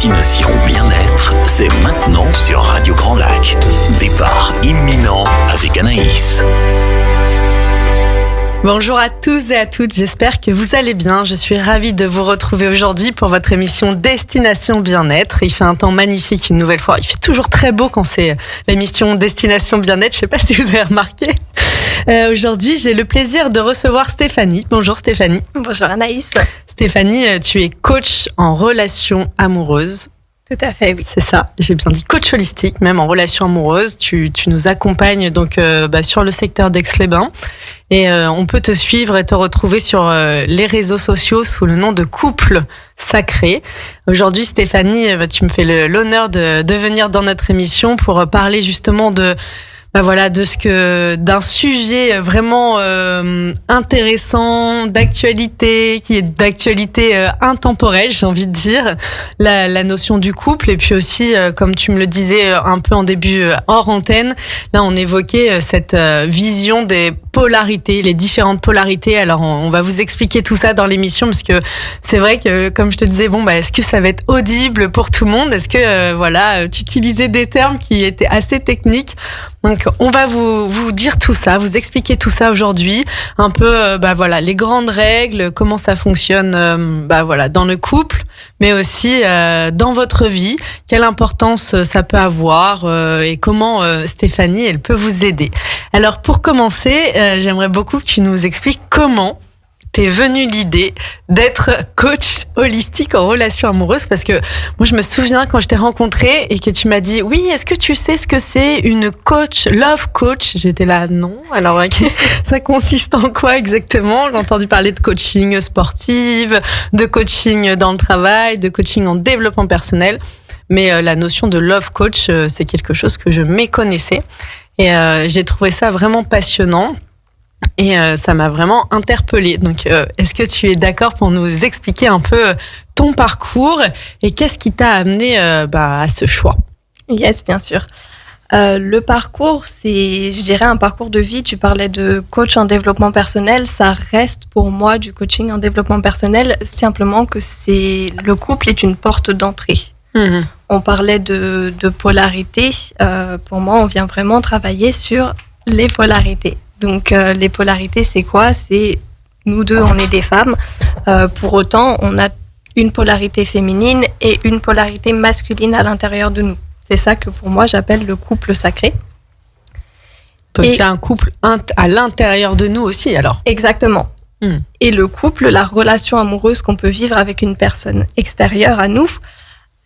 Destination Bien-être, c'est maintenant sur Radio Grand Lac. Départ imminent avec Anaïs. Bonjour à tous et à toutes, j'espère que vous allez bien. Je suis ravie de vous retrouver aujourd'hui pour votre émission Destination Bien-être. Il fait un temps magnifique une nouvelle fois. Il fait toujours très beau quand c'est l'émission Destination Bien-être. Je ne sais pas si vous avez remarqué. Aujourd'hui, j'ai le plaisir de recevoir Stéphanie. Bonjour Stéphanie. Bonjour Anaïs. Stéphanie, tu es coach en relations amoureuses. Tout à fait, oui. C'est ça, j'ai bien dit coach holistique, même en relations amoureuses. Tu nous accompagnes donc sur le secteur d'Aix-les-Bains. Et on peut te suivre et te retrouver sur les réseaux sociaux sous le nom de Couple Sacré. Aujourd'hui, Stéphanie, tu me fais l'honneur de venir dans notre émission pour parler justement d'un sujet vraiment intéressant, d'actualité, qui est d'actualité intemporelle, j'ai envie de dire, la notion du couple. Et puis aussi, comme tu me le disais un peu en début hors antenne, là on évoquait cette vision des polarités, les différentes polarités. Alors on va vous expliquer tout ça dans l'émission, parce que c'est vrai que, comme je te disais, est-ce que ça va être audible pour tout le monde? Est-ce que tu utilisais des termes qui étaient assez techniques? Donc, on va vous dire tout ça, vous expliquer tout ça aujourd'hui, un peu, les grandes règles, comment ça fonctionne, dans le couple, mais aussi dans votre vie, quelle importance ça peut avoir et comment Stéphanie, elle peut vous aider. Alors, pour commencer, j'aimerais beaucoup que tu nous expliques comment t'es venue l'idée d'être coach holistique en relations amoureuses, parce que moi je me souviens quand je t'ai rencontrée et que tu m'as dit oui, est-ce que tu sais ce que c'est une coach, love coach? J'étais là non, alors ça consiste en quoi exactement? J'ai entendu parler de coaching sportive, de coaching dans le travail, de coaching en développement personnel, mais la notion de love coach, c'est quelque chose que je méconnaissais et j'ai trouvé ça vraiment passionnant. Et ça m'a vraiment interpellée. Donc, est-ce que tu es d'accord pour nous expliquer un peu ton parcours et qu'est-ce qui t'a amené à ce choix? Yes, bien sûr. Le parcours, c'est, je dirais, un parcours de vie. Tu parlais de coach en développement personnel. Ça reste pour moi du coaching en développement personnel, simplement que le couple est une porte d'entrée. Mmh. On parlait de polarité. Pour moi, on vient vraiment travailler sur les polarités. Donc, les polarités, c'est quoi? C'est nous deux, on est des femmes. Pour autant, on a une polarité féminine et une polarité masculine à l'intérieur de nous. C'est ça que pour moi, j'appelle le couple sacré. Donc, il y a un couple à l'intérieur de nous aussi, alors? Exactement. Et le couple, la relation amoureuse qu'on peut vivre avec une personne extérieure à nous,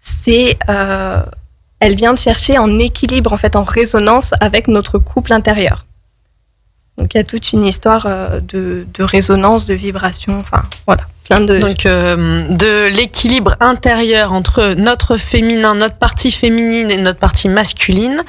c'est... elle vient de chercher en équilibre, en fait, en résonance avec notre couple intérieur. Donc, il y a toute une histoire de résonance, de vibration, enfin, voilà, plein de... Donc, de l'équilibre intérieur entre notre féminin, notre partie féminine et notre partie masculine,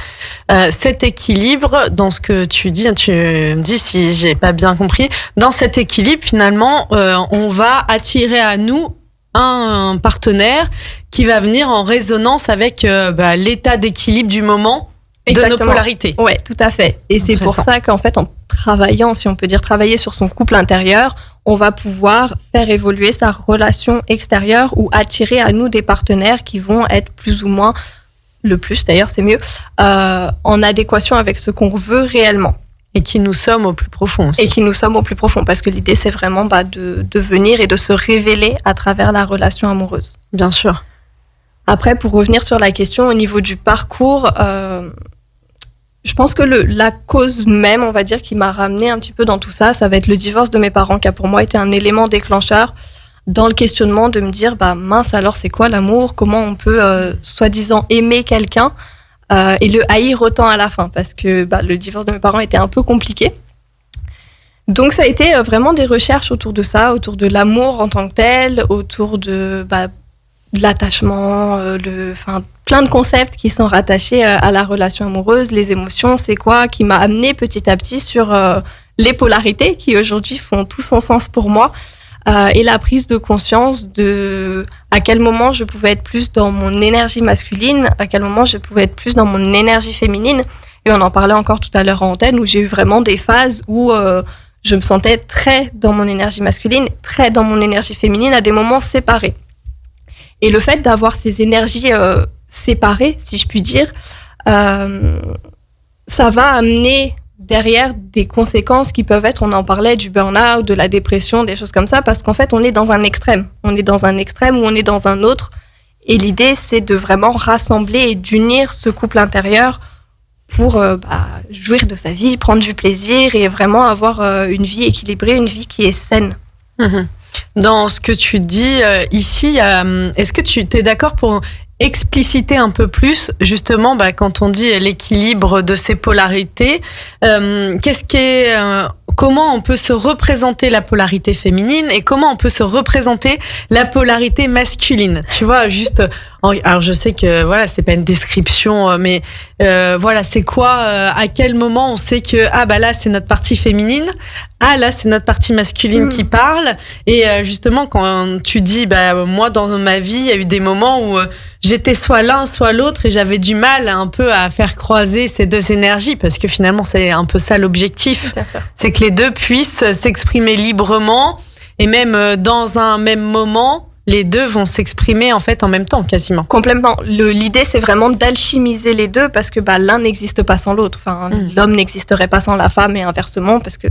cet équilibre, dans ce que tu dis, tu me dis si j'ai pas bien compris, dans cet équilibre, finalement, on va attirer à nous un partenaire qui va venir en résonance avec l'état d'équilibre du moment. Exactement. De nos polarités. Ouais, tout à fait. Et c'est pour ça qu'en fait, en travaillant, si on peut dire travailler sur son couple intérieur, on va pouvoir faire évoluer sa relation extérieure ou attirer à nous des partenaires qui vont être plus ou moins, le plus d'ailleurs, c'est mieux, en adéquation avec ce qu'on veut réellement. Et qui nous sommes au plus profond aussi. Et qui nous sommes au plus profond, parce que l'idée, c'est vraiment de venir et de se révéler à travers la relation amoureuse. Bien sûr. Après, pour revenir sur la question au niveau du parcours, je pense que la cause même, on va dire, qui m'a ramenée un petit peu dans tout ça, ça va être le divorce de mes parents, qui a pour moi été un élément déclencheur dans le questionnement de me dire, mince, alors c'est quoi l'amour? Comment on peut, soi-disant, aimer quelqu'un et le haïr autant à la fin? Parce que le divorce de mes parents était un peu compliqué. Donc, ça a été vraiment des recherches autour de ça, autour de l'amour en tant que tel, autour de l'attachement, plein de concepts qui sont rattachés à la relation amoureuse, les émotions, c'est quoi, qui m'a amené petit à petit sur les polarités qui aujourd'hui font tout son sens pour moi, et la prise de conscience de à quel moment je pouvais être plus dans mon énergie masculine, à quel moment je pouvais être plus dans mon énergie féminine. Et on en parlait encore tout à l'heure en antenne, où j'ai eu vraiment des phases où je me sentais très dans mon énergie masculine, très dans mon énergie féminine, à des moments séparés. Et le fait d'avoir ces énergies séparées, si je puis dire, ça va amener derrière des conséquences qui peuvent être, on en parlait, du burn-out, de la dépression, des choses comme ça, parce qu'en fait, on est dans un extrême. On est dans un extrême ou on est dans un autre. Et l'idée, c'est de vraiment rassembler et d'unir ce couple intérieur pour jouir de sa vie, prendre du plaisir et vraiment avoir une vie équilibrée, une vie qui est saine. Mmh. Dans ce que tu dis ici, est-ce que tu es d'accord pour expliciter un peu plus, justement, quand on dit l'équilibre de ces polarités, comment on peut se représenter la polarité féminine et comment on peut se représenter la polarité masculine? Tu vois, juste, alors je sais que voilà, c'est pas une description, mais voilà, c'est quoi, à quel moment on sait que là c'est notre partie féminine, là c'est notre partie masculine qui parle, et justement quand tu dis moi dans ma vie il y a eu des moments où j'étais soit l'un soit l'autre et j'avais du mal un peu à faire croiser ces deux énergies, parce que finalement c'est un peu ça l'objectif, c'est que les deux puissent s'exprimer librement, et même dans un même moment les deux vont s'exprimer en fait en même temps quasiment. Complètement. L'idée c'est vraiment d'alchimiser les deux, parce que l'un n'existe pas sans l'autre. Enfin, l'homme n'existerait pas sans la femme et inversement, parce que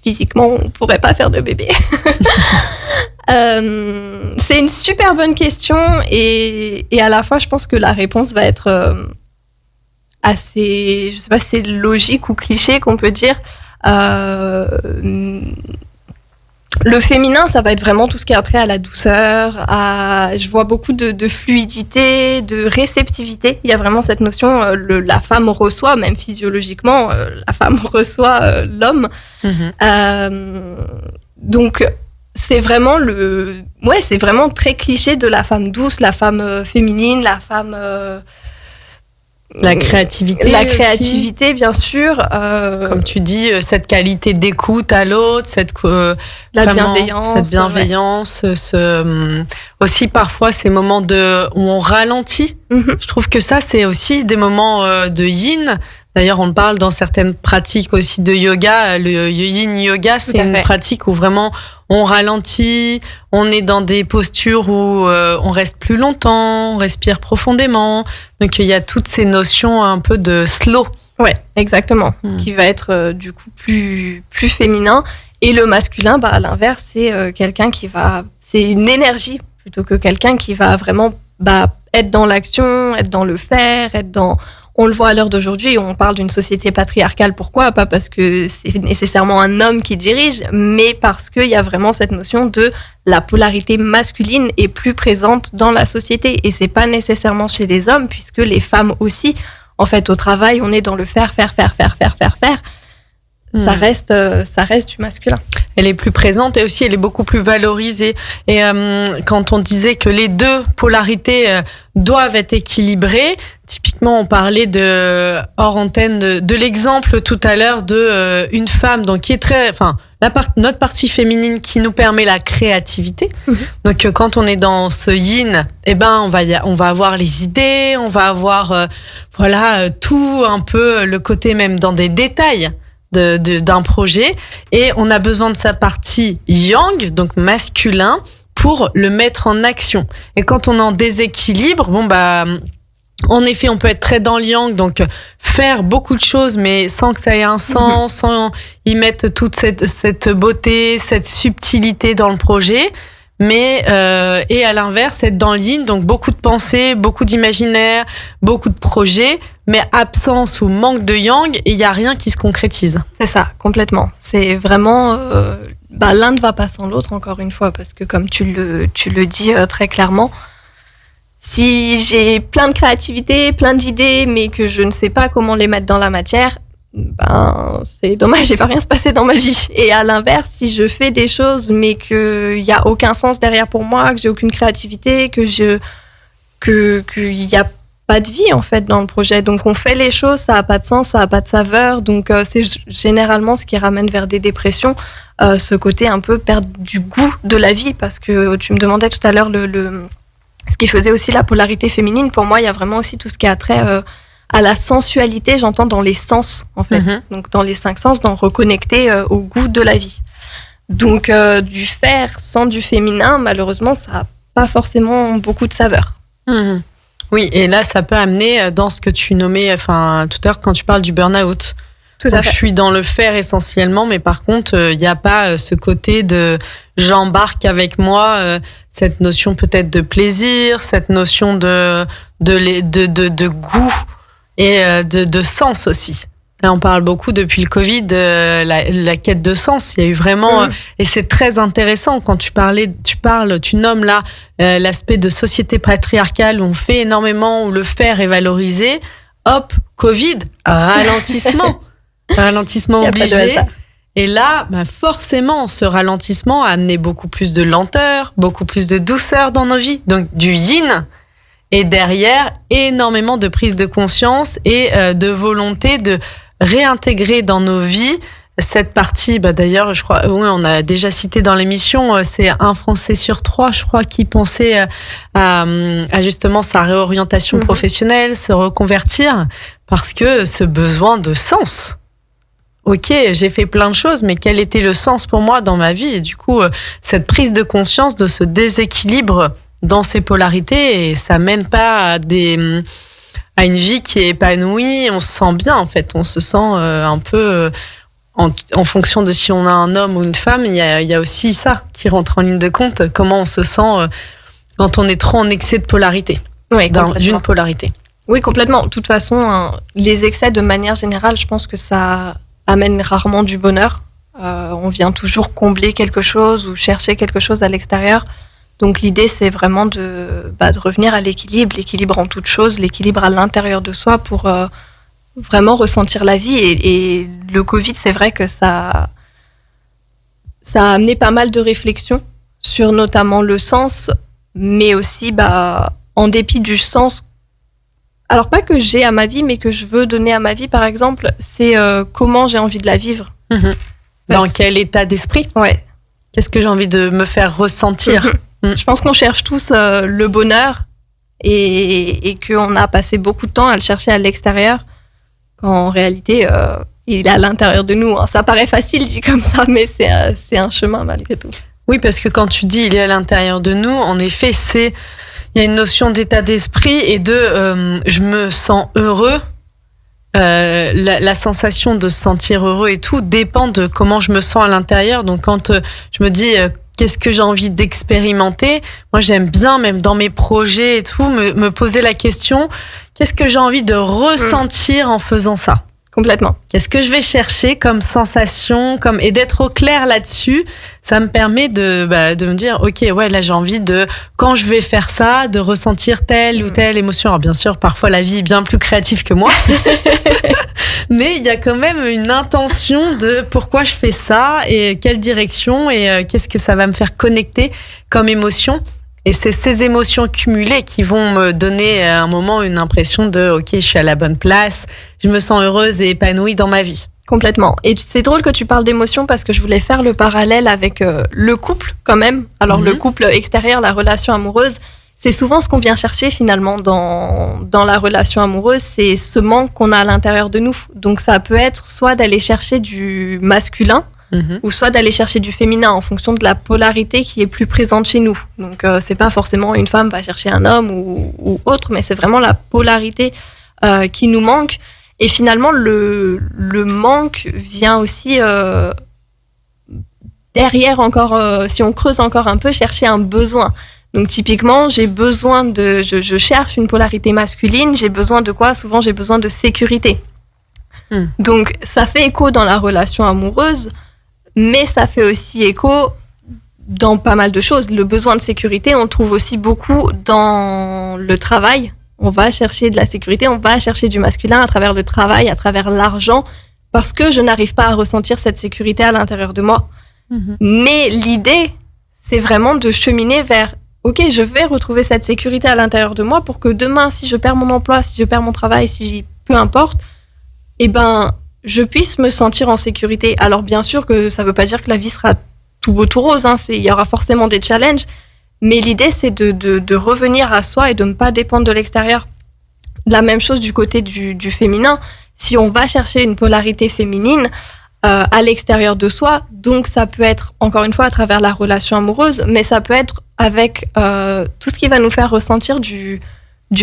physiquement on pourrait pas faire de bébé. C'est une super bonne question, et à la fois je pense que la réponse va être assez, je sais pas si c'est logique ou cliché qu'on peut dire. Le féminin, ça va être vraiment tout ce qui a trait à la douceur, je vois beaucoup de fluidité, de réceptivité. Il y a vraiment cette notion, la femme reçoit, même physiologiquement, la femme reçoit l'homme. Donc, c'est vraiment c'est vraiment très cliché de la femme douce, la femme féminine, la femme... La créativité. La créativité, aussi. Bien sûr. Comme tu dis, cette qualité d'écoute à l'autre, la bienveillance. Cette bienveillance. Aussi, parfois, ces moments où on ralentit. Je trouve que ça, c'est aussi des moments de yin. D'ailleurs, on parle dans certaines pratiques aussi de yoga. Le yin yoga, c'est une pratique où vraiment on ralentit, on est dans des postures où on reste plus longtemps, on respire profondément. Donc, il y a toutes ces notions un peu de slow. Ouais, exactement. Qui va être du coup plus féminin. Et le masculin, à l'inverse, c'est quelqu'un c'est une énergie plutôt que quelqu'un qui va vraiment être dans l'action, être dans le faire, on le voit à l'heure d'aujourd'hui, on parle d'une société patriarcale. Pourquoi ? Pas parce que c'est nécessairement un homme qui dirige, mais parce qu'il y a vraiment cette notion de la polarité masculine est plus présente dans la société. Et c'est pas nécessairement chez les hommes, puisque les femmes aussi, en fait, au travail, on est dans le faire. Ça reste du masculin. Elle est plus présente et aussi elle est beaucoup plus valorisée. Et quand on disait que les deux polarités doivent être équilibrées, typiquement on parlait hors antenne de l'exemple tout à l'heure de une femme donc qui est notre partie féminine qui nous permet la créativité. Donc quand on est dans ce yin, on va avoir les idées, on va avoir tout un peu le côté même dans des détails d'un projet, et on a besoin de sa partie yang, donc masculin, pour le mettre en action. Et quand on est en déséquilibre, en effet, on peut être très dans le yang, donc faire beaucoup de choses, mais sans que ça ait un sens, sans y mettre toute cette beauté, cette subtilité dans le projet. Mais et à l'inverse, être dans le yin, donc beaucoup de pensées, beaucoup d'imaginaire, beaucoup de projets, mais absence ou manque de yang, et il y a rien qui se concrétise. C'est ça, complètement. C'est vraiment l'un ne va pas sans l'autre, encore une fois, parce que comme tu le dis très clairement, si j'ai plein de créativité, plein d'idées, mais que je ne sais pas comment les mettre dans la matière, c'est dommage, il va rien se passer dans ma vie. Et à l'inverse, si je fais des choses mais qu'il y a aucun sens derrière pour moi, que j'ai aucune créativité, qu'il y a pas de vie en fait dans le projet, donc on fait les choses, ça a pas de sens, ça a pas de saveur, donc c'est généralement ce qui ramène vers des dépressions, ce côté un peu perdre du goût de la vie, parce que tu me demandais tout à l'heure ce qui faisait aussi la polarité féminine. Pour moi, il y a vraiment aussi tout ce qui a trait à la sensualité, j'entends dans les sens, en fait. Donc, dans les 5 sens, d'en reconnecter au goût de la vie. Donc, du faire sans du féminin, malheureusement, ça n'a pas forcément beaucoup de saveur. Mmh. Oui, et là, ça peut amener dans ce que tu nommais tout à l'heure quand tu parles du burn-out. Tout à fait. Je suis dans le faire essentiellement, mais par contre, il n'y a pas ce côté de j'embarque avec moi cette notion peut-être de plaisir, cette notion de goût et de sens aussi. Là, on parle beaucoup depuis le Covid, la quête de sens. Il y a eu vraiment, et c'est très intéressant quand tu nommes là l'aspect de société patriarcale où on fait énormément, où le faire est valorisé. Hop, Covid, ralentissement. Ralentissement obligé. Et là, forcément, ce ralentissement a amené beaucoup plus de lenteur, beaucoup plus de douceur dans nos vies. Donc, du yin. Et derrière, énormément de prise de conscience et de volonté de réintégrer dans nos vies cette partie. D'ailleurs, je crois, oui, on a déjà cité dans l'émission, c'est 1 Français sur 3, je crois, qui pensait à justement sa réorientation professionnelle, se reconvertir, parce que ce besoin de sens. Ok, j'ai fait plein de choses, mais quel était le sens pour moi dans ma vie? Et du coup, cette prise de conscience de ce déséquilibre dans ces polarités, et ça mène pas à une vie qui est épanouie. On se sent bien, en fait. On se sent un peu en fonction de si on a un homme ou une femme. Il y a aussi ça qui rentre en ligne de compte. Comment on se sent quand on est trop en excès de polarité, d'une polarité. Oui, complètement. De toute façon, les excès, de manière générale, je pense que ça amène rarement du bonheur. On vient toujours combler quelque chose ou chercher quelque chose à l'extérieur. Donc l'idée, c'est vraiment de revenir à l'équilibre en toute chose, l'équilibre à l'intérieur de soi pour vraiment ressentir la vie. Et le Covid, c'est vrai que ça a amené pas mal de réflexions sur notamment le sens, mais aussi en dépit du sens. Alors pas que j'ai à ma vie, mais que je veux donner à ma vie, par exemple, c'est comment j'ai envie de la vivre. Dans quel état d'esprit? Ouais. Qu'est-ce que j'ai envie de me faire ressentir? Je pense qu'on cherche tous le bonheur et qu'on a passé beaucoup de temps à le chercher à l'extérieur, quand en réalité, il est à l'intérieur de nous. Ça paraît facile dit comme ça, mais c'est un chemin malgré tout. Oui, parce que quand tu dis il est à l'intérieur de nous, en effet, il y a une notion d'état d'esprit et de je me sens heureux. La sensation de se sentir heureux et tout dépend de comment je me sens à l'intérieur. Donc quand je me dis qu'est-ce que j'ai envie d'expérimenter, moi j'aime bien, même dans mes projets et tout, me poser la question, qu'est-ce que j'ai envie de ressentir en faisant ça? Complètement. Qu'est-ce que je vais chercher comme sensation, et d'être au clair là-dessus, ça me permet de me dire, ok, ouais, là j'ai envie quand je vais faire ça, de ressentir telle ou telle émotion. Alors bien sûr, parfois la vie est bien plus créative que moi, mais il y a quand même une intention de pourquoi je fais ça et quelle direction et qu'est-ce que ça va me faire connecter comme émotion. Et c'est ces émotions cumulées qui vont me donner à un moment une impression de « Ok, je suis à la bonne place, je me sens heureuse et épanouie dans ma vie. » Complètement. Et c'est drôle que tu parles d'émotions parce que je voulais faire le parallèle avec le couple quand même. Alors le couple extérieur, la relation amoureuse, c'est souvent ce qu'on vient chercher finalement dans la relation amoureuse, c'est ce manque qu'on a à l'intérieur de nous. Donc ça peut être soit d'aller chercher du masculin, ou soit d'aller chercher du féminin en fonction de la polarité qui est plus présente chez nous. Donc c'est pas forcément une femme va chercher un homme ou autre, mais c'est vraiment la polarité qui nous manque. Et finalement le manque vient aussi derrière encore, si on creuse encore un peu, chercher un besoin. Donc typiquement, j'ai besoin je cherche une polarité masculine, j'ai besoin de quoi? Souvent j'ai besoin de sécurité. Donc ça fait écho dans la relation amoureuse, mais ça fait aussi écho dans pas mal de choses. Le besoin de sécurité, on le trouve aussi beaucoup dans le travail. On va chercher de la sécurité, on va chercher du masculin à travers le travail, à travers l'argent, parce que je n'arrive pas à ressentir cette sécurité à l'intérieur de moi. Mais l'idée, c'est vraiment de cheminer vers ok, je vais retrouver cette sécurité à l'intérieur de moi pour que demain, si je perds mon emploi, si je perds mon travail, peu importe, je puisse me sentir en sécurité. Alors bien sûr que ça veut pas dire que la vie sera tout beau tout rose, il y aura forcément des challenges, mais l'idée c'est de revenir à soi et de ne pas dépendre de l'extérieur. La même chose du côté du féminin. Si on va chercher une polarité féminine, à l'extérieur de soi. Donc ça peut être, encore une fois, à travers la relation amoureuse, mais ça peut être avec tout ce qui va nous faire ressentir du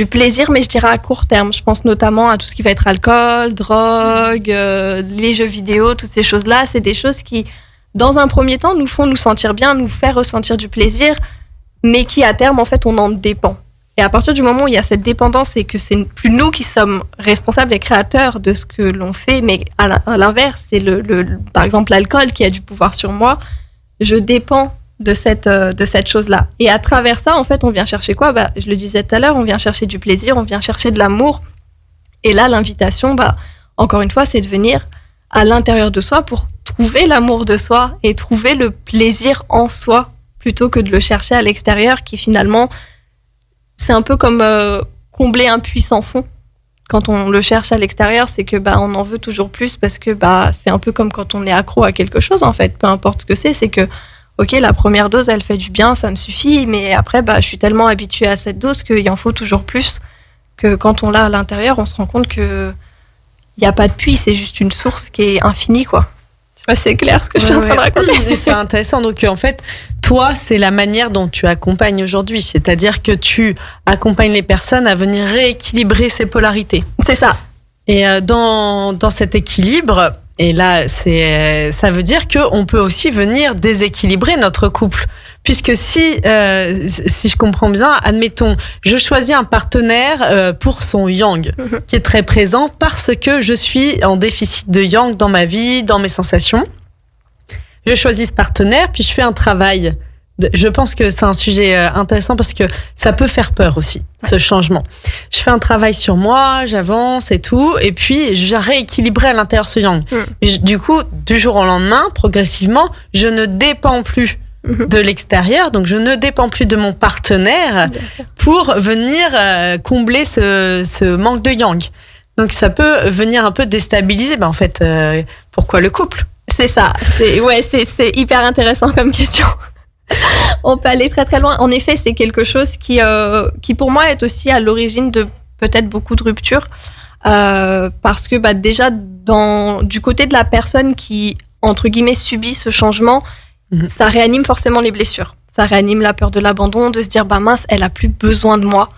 plaisir, mais je dirais à court terme. Je pense notamment à tout ce qui va être alcool, drogue, les jeux vidéo, toutes ces choses-là. C'est des choses qui, dans un premier temps, nous font nous sentir bien, nous faire ressentir du plaisir, mais qui, à terme, en fait, on en dépend. Et à partir du moment où il y a cette dépendance et que c'est plus nous qui sommes responsables et créateurs de ce que l'on fait, mais à l'inverse, c'est par exemple l'alcool qui a du pouvoir sur moi, je dépends de cette chose-là. Et à travers ça, en fait, on vient chercher quoi ? Je le disais tout à l'heure, on vient chercher du plaisir, on vient chercher de l'amour. Et là, l'invitation, encore une fois, c'est de venir à l'intérieur de soi pour trouver l'amour de soi et trouver le plaisir en soi, plutôt que de le chercher à l'extérieur, qui finalement, c'est un peu comme combler un puits sans fond. Quand on le cherche à l'extérieur, c'est que on en veut toujours plus, parce que c'est un peu comme quand on est accro à quelque chose, en fait. Peu importe ce que c'est que ok, la première dose, elle fait du bien, ça me suffit, mais après, je suis tellement habituée à cette dose qu'il en faut toujours plus, que quand on l'a à l'intérieur, on se rend compte qu'il n'y a pas de puits, c'est juste une source qui est infinie, quoi. Je sais pas si c'est clair ce que je suis en train de raconter. C'est intéressant. Donc, en fait, toi, c'est la manière dont tu accompagnes aujourd'hui. C'est-à-dire que tu accompagnes les personnes à venir rééquilibrer ces polarités. C'est ça. Et dans cet équilibre, et là, ça veut dire qu'on peut aussi venir déséquilibrer notre couple. Puisque si je comprends bien, admettons, je choisis un partenaire pour son yang, qui est très présent parce que je suis en déficit de yang dans ma vie, dans mes sensations. Je choisis ce partenaire, puis je fais un travail. Je pense que c'est un sujet intéressant parce que ça peut faire peur aussi, ce changement. Je fais un travail sur moi, j'avance et tout, et puis je viens rééquilibrer à l'intérieur ce yang. Et du coup, du jour au lendemain, progressivement, je ne dépends plus de l'extérieur, donc je ne dépends plus de mon partenaire pour venir combler ce manque de yang. Donc ça peut venir un peu déstabiliser, en fait, pourquoi le couple ? C'est ça, c'est hyper intéressant comme question. On peut aller très très loin. En effet, c'est quelque chose qui pour moi est aussi à l'origine de peut-être beaucoup de ruptures, parce que déjà du côté de la personne qui, entre guillemets, subit ce changement, ça réanime forcément les blessures. Ça réanime la peur de l'abandon, de se dire mince, elle a plus besoin de moi.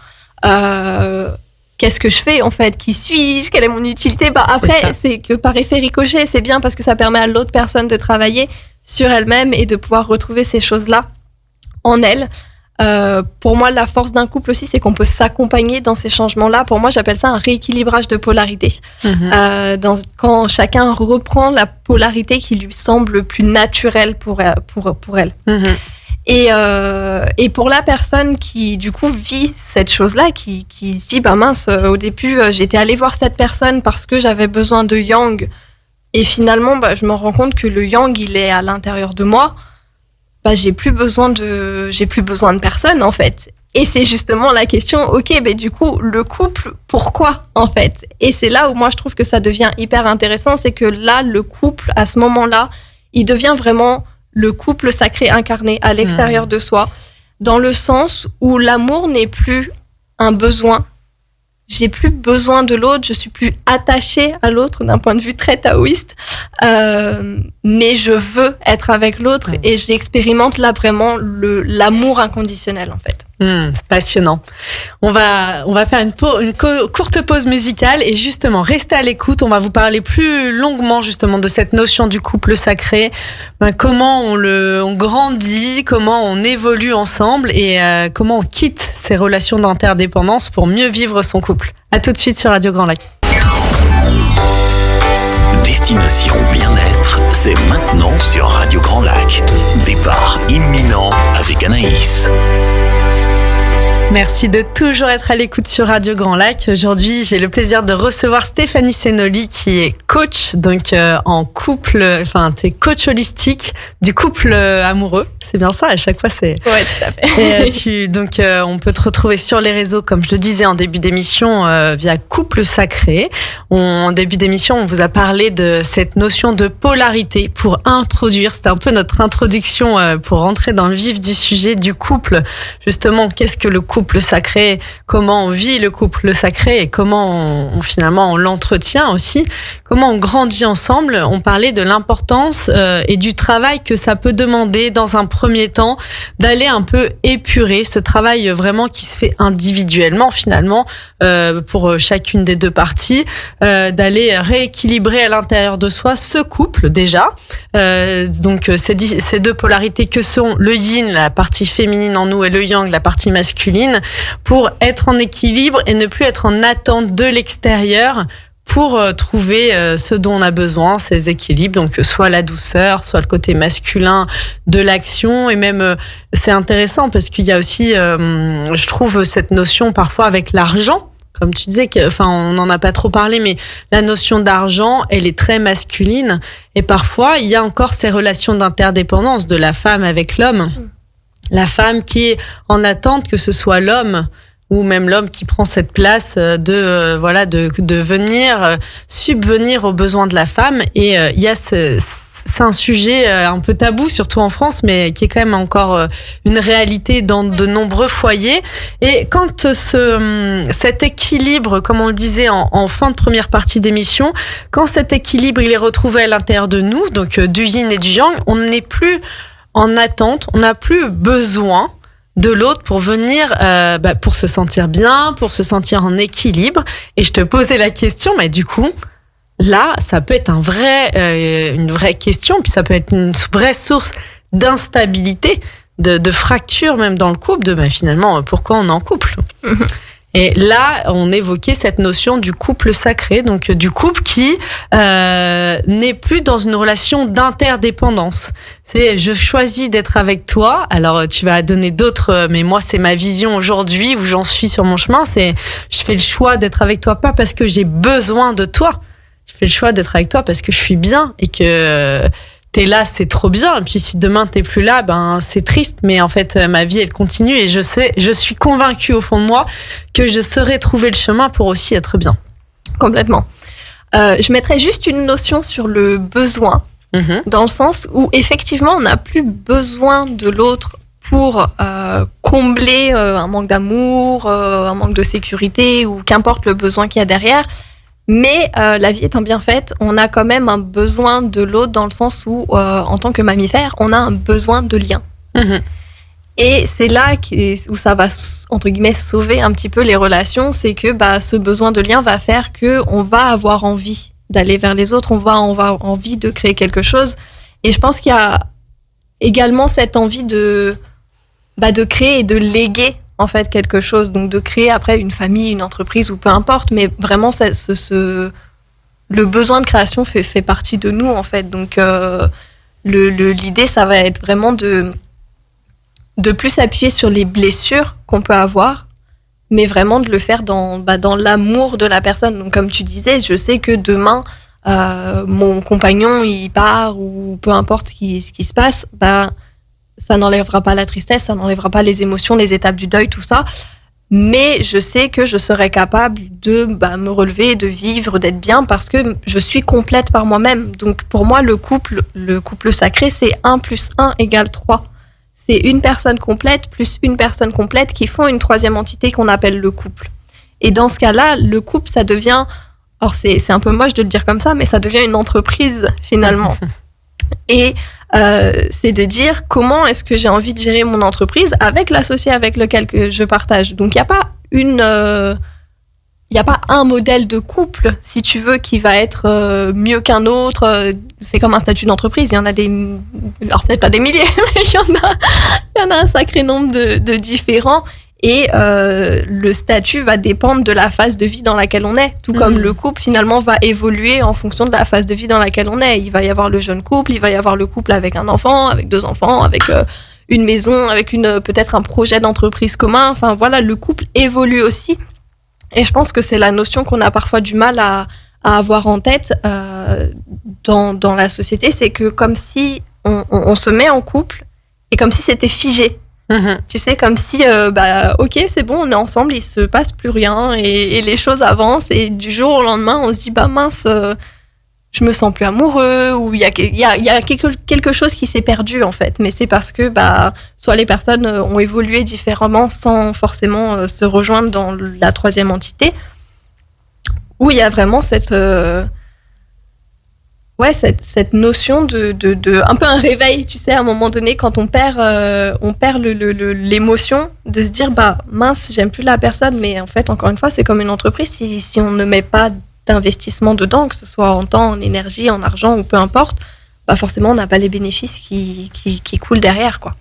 Qu'est-ce que je fais en fait ? Qui suis-je ? Quelle est mon utilité ? Après, c'est que par effet ricochet, c'est bien parce que ça permet à l'autre personne de travailler sur elle-même et de pouvoir retrouver ces choses-là en elle. Pour moi, la force d'un couple aussi, c'est qu'on peut s'accompagner dans ces changements-là. Pour moi, j'appelle ça un rééquilibrage de polarité. Quand chacun reprend la polarité qui lui semble le plus naturelle pour elle. Et pour la personne qui, du coup, vit cette chose-là, qui se dit, mince, au début, j'étais allée voir cette personne parce que j'avais besoin de yang. Et finalement, je me rends compte que le yang, il est à l'intérieur de moi. J'ai plus besoin de personne, en fait. Et c'est justement la question, ok, du coup, le couple, pourquoi, en fait ? Et c'est là où moi, je trouve que ça devient hyper intéressant, c'est que là, le couple, à ce moment-là, il devient vraiment le couple sacré incarné à l'extérieur de soi, dans le sens où l'amour n'est plus un besoin. J'ai plus besoin de l'autre, je suis plus attachée à l'autre d'un point de vue très taoïste, mais je veux être avec l'autre et j'expérimente là vraiment l'amour inconditionnel, en fait. C'est passionnant. On va faire une courte pause musicale et justement, restez à l'écoute. On va vous parler plus longuement justement de cette notion du couple sacré, comment on grandit, comment on évolue ensemble et comment on quitte ces relations d'interdépendance pour mieux vivre son couple. À tout de suite sur Radio Grand Lac. Destination bien-être, c'est maintenant sur Radio Grand Lac. Départ imminent avec Anaïs. Merci de toujours être à l'écoute sur Radio Grand Lac. Aujourd'hui, j'ai le plaisir de recevoir Stéphanie Senoli qui est coach donc en couple, t'es coach holistique du couple amoureux. C'est bien ça, à chaque fois c'est. Ouais, tout à fait. On peut te retrouver sur les réseaux, comme je le disais en début d'émission, via Couple Sacré. En début d'émission, on vous a parlé de cette notion de polarité pour introduire. C'était un peu notre introduction pour rentrer dans le vif du sujet du couple. Justement, qu'est-ce que le couple couple sacré, comment on vit le couple sacré et comment finalement on l'entretient aussi, comment on grandit ensemble. On parlait de l'importance et du travail que ça peut demander dans un premier temps, d'aller un peu épurer ce travail vraiment qui se fait individuellement finalement pour chacune des deux parties, d'aller rééquilibrer à l'intérieur de soi ce couple déjà. Donc ces deux polarités que sont le yin, la partie féminine en nous, et le yang, la partie masculine, pour être en équilibre et ne plus être en attente de l'extérieur pour trouver ce dont on a besoin, ces équilibres, donc soit la douceur, soit le côté masculin de l'action, et même c'est intéressant parce qu'il y a aussi, je trouve, cette notion parfois avec l'argent. Comme tu disais, on n'en a pas trop parlé, mais la notion d'argent, elle est très masculine. Et parfois, il y a encore ces relations d'interdépendance de la femme avec l'homme. La femme qui est en attente que ce soit l'homme, ou même l'homme qui prend cette place de venir subvenir aux besoins de la femme. Et il y a c'est un sujet un peu tabou, surtout en France, mais qui est quand même encore une réalité dans de nombreux foyers. Et quand cet équilibre, comme on le disait en fin de première partie d'émission, quand cet équilibre il est retrouvé à l'intérieur de nous, donc du yin et du yang, on n'est plus en attente, on n'a plus besoin de l'autre pour venir, pour se sentir bien, pour se sentir en équilibre. Et je te posais la question, mais du coup, là, ça peut être une vraie question, puis ça peut être une vraie source d'instabilité, de fracture même dans le couple, finalement, pourquoi on est en couple. Et là, on évoquait cette notion du couple sacré, donc du couple qui n'est plus dans une relation d'interdépendance. C'est je choisis d'être avec toi. Alors tu vas donner d'autres, mais moi c'est ma vision aujourd'hui où j'en suis sur mon chemin. C'est je fais le choix d'être avec toi pas parce que j'ai besoin de toi. Je fais le choix d'être avec toi parce que je suis bien et que t'es là, c'est trop bien. Et puis si demain t'es plus là, c'est triste. Mais en fait, ma vie, elle continue et je suis convaincue au fond de moi que je saurai trouver le chemin pour aussi être bien. Complètement. Je mettrais juste une notion sur le besoin, dans le sens où effectivement, on n'a plus besoin de l'autre pour combler un manque d'amour, un manque de sécurité ou qu'importe le besoin qu'il y a derrière. Mais la vie étant bien faite, on a quand même un besoin de l'autre dans le sens où, en tant que mammifère, on a un besoin de lien. Et c'est là où ça va, entre guillemets, sauver un petit peu les relations. C'est que ce besoin de lien va faire qu'on va avoir envie d'aller vers les autres, on va avoir envie de créer quelque chose. Et je pense qu'il y a également cette envie de créer et de léguer en fait quelque chose, donc de créer après une famille, une entreprise ou peu importe, mais vraiment le besoin de création fait partie de nous en fait. Donc l'idée ça va être vraiment de plus s'appuyer sur les blessures qu'on peut avoir, mais vraiment de le faire dans l'amour de la personne. Donc comme tu disais, je sais que demain mon compagnon il part ou peu importe ce qui se passe, ça n'enlèvera pas la tristesse, ça n'enlèvera pas les émotions, les étapes du deuil, tout ça. Mais je sais que je serai capable de me relever, de vivre, d'être bien parce que je suis complète par moi-même. Donc pour moi, le couple sacré, c'est 1 + 1 = 3. C'est une personne complète plus une personne complète qui font une troisième entité qu'on appelle le couple. Et dans ce cas-là, le couple, ça devient... Alors c'est un peu moche de le dire comme ça, mais ça devient une entreprise finalement. Et c'est de dire comment est-ce que j'ai envie de gérer mon entreprise avec l'associé avec lequel je partage. Donc il n'y a pas un modèle de couple, si tu veux, qui va être mieux qu'un autre. C'est comme un statut d'entreprise. Il y en a alors peut-être pas des milliers, mais il y en a un sacré nombre de différents. Et le statut va dépendre de la phase de vie dans laquelle on est. Tout comme le couple, finalement, va évoluer en fonction de la phase de vie dans laquelle on est. Il va y avoir le jeune couple, il va y avoir le couple avec un enfant, avec 2 enfants, avec une maison, avec peut-être un projet d'entreprise commun. Enfin, voilà, le couple évolue aussi. Et je pense que c'est la notion qu'on a parfois du mal à avoir en tête dans la société. C'est que comme si on se met en couple et comme si c'était figé. Tu sais, comme si, ok, c'est bon, on est ensemble, il se passe plus rien et les choses avancent et du jour au lendemain, on se dit, mince, je me sens plus amoureux, ou il y a quelque chose qui s'est perdu en fait. Mais c'est parce que soit les personnes ont évolué différemment sans forcément se rejoindre dans la troisième entité, ou il y a vraiment cette notion de un peu un réveil, tu sais, à un moment donné, quand on perd l'émotion de se dire mince, j'aime plus la personne. Mais en fait, encore une fois, c'est comme une entreprise. Si on ne met pas d'investissement dedans, que ce soit en temps, en énergie, en argent ou peu importe, forcément on n'a pas les bénéfices qui coulent derrière, quoi.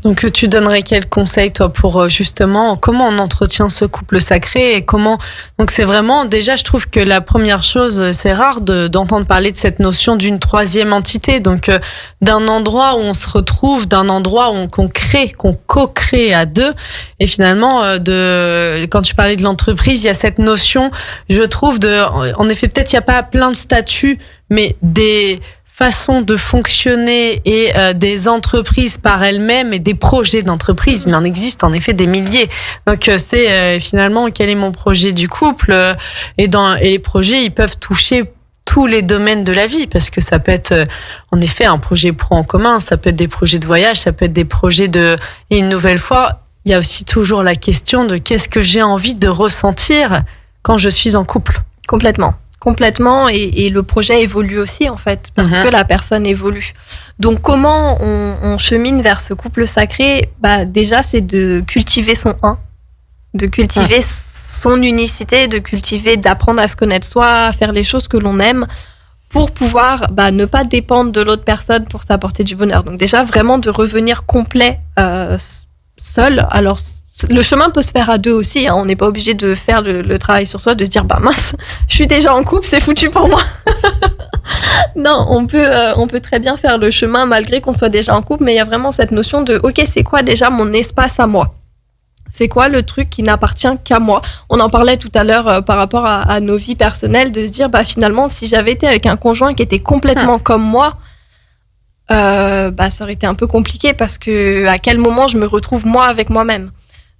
Donc tu donnerais quel conseil toi pour justement comment on entretient ce couple sacré et comment, donc c'est vraiment, déjà je trouve que la première chose, c'est rare d'entendre parler de cette notion d'une troisième entité, donc d'un endroit où on se retrouve, d'un endroit où qu'on co-crée à deux. Et finalement quand tu parlais de l'entreprise, il y a cette notion, je trouve, en effet, peut-être il n'y a pas plein de statuts, mais des façon de fonctionner et des entreprises par elles-mêmes et des projets d'entreprise. Il en existe en effet des milliers. Donc c'est finalement quel est mon projet du couple, et les projets, ils peuvent toucher tous les domaines de la vie, parce que ça peut être en effet un projet pro en commun, ça peut être des projets de voyage, ça peut être des projets et une nouvelle fois, il y a aussi toujours la question de qu'est-ce que j'ai envie de ressentir quand je suis en couple. Complètement, et le projet évolue aussi en fait, parce que la personne évolue. Donc comment on chemine vers ce couple sacré? Déjà c'est de cultiver son de cultiver son unicité, d'apprendre à se connaître soi, à faire les choses que l'on aime, pour pouvoir ne pas dépendre de l'autre personne pour s'apporter du bonheur. Donc déjà vraiment de revenir complet seul. Alors le chemin peut se faire à deux aussi, hein. On n'est pas obligé de faire le travail sur soi, de se dire mince, je suis déjà en couple, c'est foutu pour moi. Non, on peut très bien faire le chemin malgré qu'on soit déjà en couple, mais il y a vraiment cette notion de ok, c'est quoi déjà mon espace à moi? C'est quoi le truc qui n'appartient qu'à moi? On en parlait tout à l'heure par rapport à nos vies personnelles, de se dire finalement, si j'avais été avec un conjoint qui était complètement comme moi, ça aurait été un peu compliqué, parce que à quel moment je me retrouve moi avec moi-même?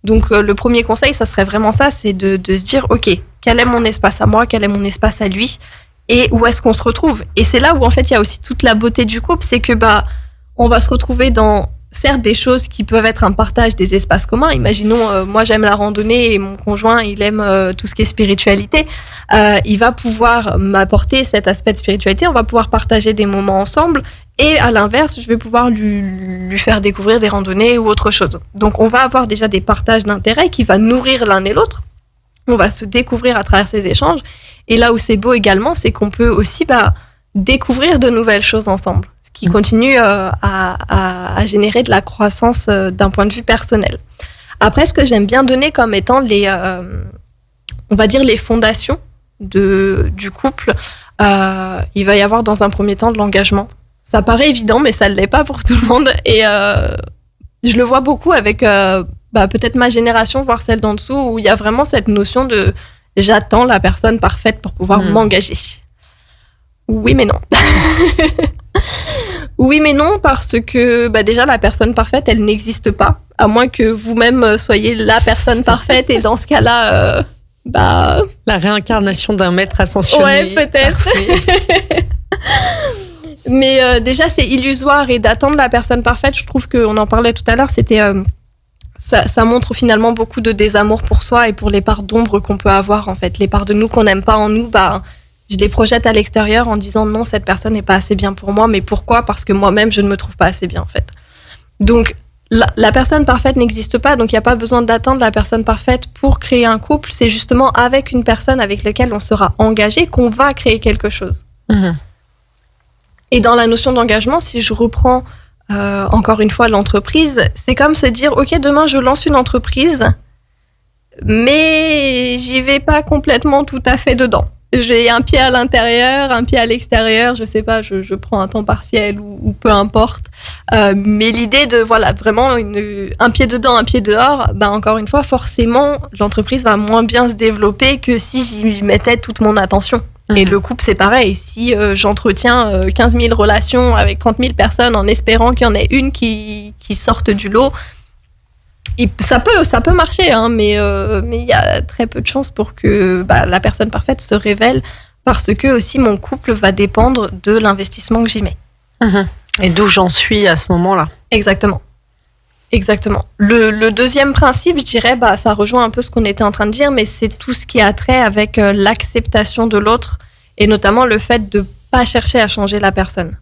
Donc le premier conseil, ça serait vraiment ça, c'est de se dire ok, quel est mon espace à moi, quel est mon espace à lui, et où est-ce qu'on se retrouve? Et c'est là où en fait il y a aussi toute la beauté du couple, c'est que on va se retrouver dans certes des choses qui peuvent être un partage des espaces communs. Imaginons moi j'aime la randonnée et mon conjoint il aime tout ce qui est spiritualité. Il va pouvoir m'apporter cet aspect de spiritualité, on va pouvoir partager des moments ensemble. Et à l'inverse, je vais pouvoir lui faire découvrir des randonnées ou autre chose. Donc, on va avoir déjà des partages d'intérêts qui vont nourrir l'un et l'autre. On va se découvrir à travers ces échanges. Et là où c'est beau également, c'est qu'on peut aussi découvrir de nouvelles choses ensemble, ce qui continue à générer de la croissance d'un point de vue personnel. Après, ce que j'aime bien donner comme étant on va dire les fondations du couple, il va y avoir dans un premier temps de l'engagement. Ça paraît évident, mais ça ne l'est pas pour tout le monde. Et je le vois beaucoup avec peut-être ma génération, voire celle d'en dessous, où il y a vraiment cette notion de j'attends la personne parfaite pour pouvoir m'engager. Oui, mais non. Oui, mais non, parce que déjà, la personne parfaite, elle n'existe pas. À moins que vous-même soyez la personne parfaite. Et dans ce cas-là, la réincarnation d'un maître ascensionné. Ouais, peut-être. Mais déjà, c'est illusoire, et d'attendre la personne parfaite, je trouve qu'on en parlait tout à l'heure, c'était ça montre finalement beaucoup de désamour pour soi et pour les parts d'ombre qu'on peut avoir, en fait. Les parts de nous qu'on n'aime pas en nous, je les projette à l'extérieur en disant non, cette personne n'est pas assez bien pour moi. Mais pourquoi? Parce que moi-même, je ne me trouve pas assez bien, en fait. Donc, la personne parfaite n'existe pas, donc il n'y a pas besoin d'attendre la personne parfaite pour créer un couple. C'est justement avec une personne avec laquelle on sera engagé qu'on va créer quelque chose. Et dans la notion d'engagement, si je reprends encore une fois l'entreprise, c'est comme se dire ok, demain je lance une entreprise, mais j'y vais pas complètement tout à fait dedans. J'ai un pied à l'intérieur, un pied à l'extérieur, je sais pas, je prends un temps partiel ou peu importe. Mais l'idée de vraiment un pied dedans, un pied dehors, encore une fois, forcément, l'entreprise va moins bien se développer que si j'y mettais toute mon attention. Et le couple, c'est pareil. Si j'entretiens 15 000 relations avec 30 000 personnes en espérant qu'il y en ait une qui sorte du lot, ça peut marcher, hein, mais il y a très peu de chances pour que la personne parfaite se révèle, parce que aussi mon couple va dépendre de l'investissement que j'y mets. Et d'où j'en suis à ce moment-là. Exactement. Le deuxième principe, je dirais, ça rejoint un peu ce qu'on était en train de dire, mais c'est tout ce qui a trait avec l'acceptation de l'autre et notamment le fait de pas chercher à changer la personne.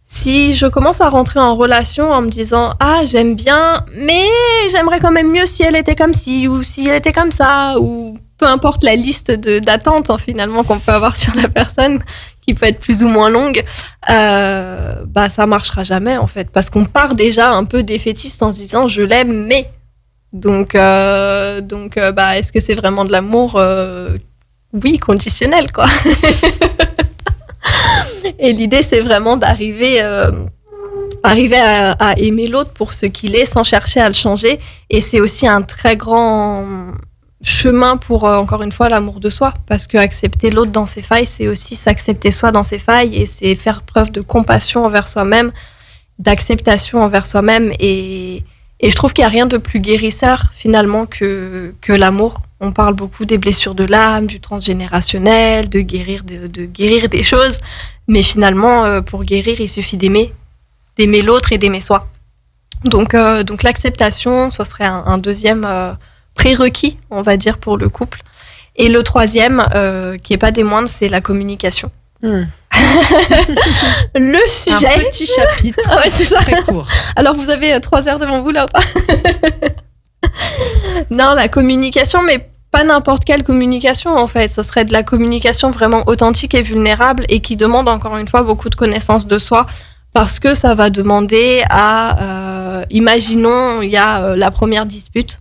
Si je commence à rentrer en relation en me disant « Ah, j'aime bien, mais j'aimerais quand même mieux si elle était comme ci ou si elle était comme ça » ou peu importe la liste d'attentes finalement qu'on peut avoir sur la personne, qui peut être plus ou moins longue, ça marchera jamais en fait, parce qu'on part déjà un peu défaitiste en se disant « Je l'aime, mais… » Donc, est-ce que c'est vraiment de l'amour oui, conditionnel, quoi. Et l'idée, c'est vraiment d'arriver à aimer l'autre pour ce qu'il est, sans chercher à le changer. Et c'est aussi un très grand chemin pour, encore une fois, l'amour de soi. Parce que accepter l'autre dans ses failles, c'est aussi s'accepter soi dans ses failles. Et c'est faire preuve de compassion envers soi-même, d'acceptation envers soi-même. Et je trouve qu'il n'y a rien de plus guérisseur, finalement, que l'amour. On parle beaucoup des blessures de l'âme, du transgénérationnel, de guérir des choses. Mais finalement, pour guérir, il suffit d'aimer l'autre et d'aimer soi. Donc l'acceptation, ce serait un deuxième prérequis, on va dire, pour le couple. Et le troisième, qui n'est pas des moindres, c'est la communication. Le sujet... Un petit chapitre, ouais, c'est ça. très court. Alors, vous avez 3 heures devant vous, là, ou pas? Non, la communication, mais pas n'importe quelle communication, en fait. Ce serait de la communication vraiment authentique et vulnérable et qui demande, encore une fois, beaucoup de connaissance de soi, parce que ça va demander à... imaginons, il y a la première dispute.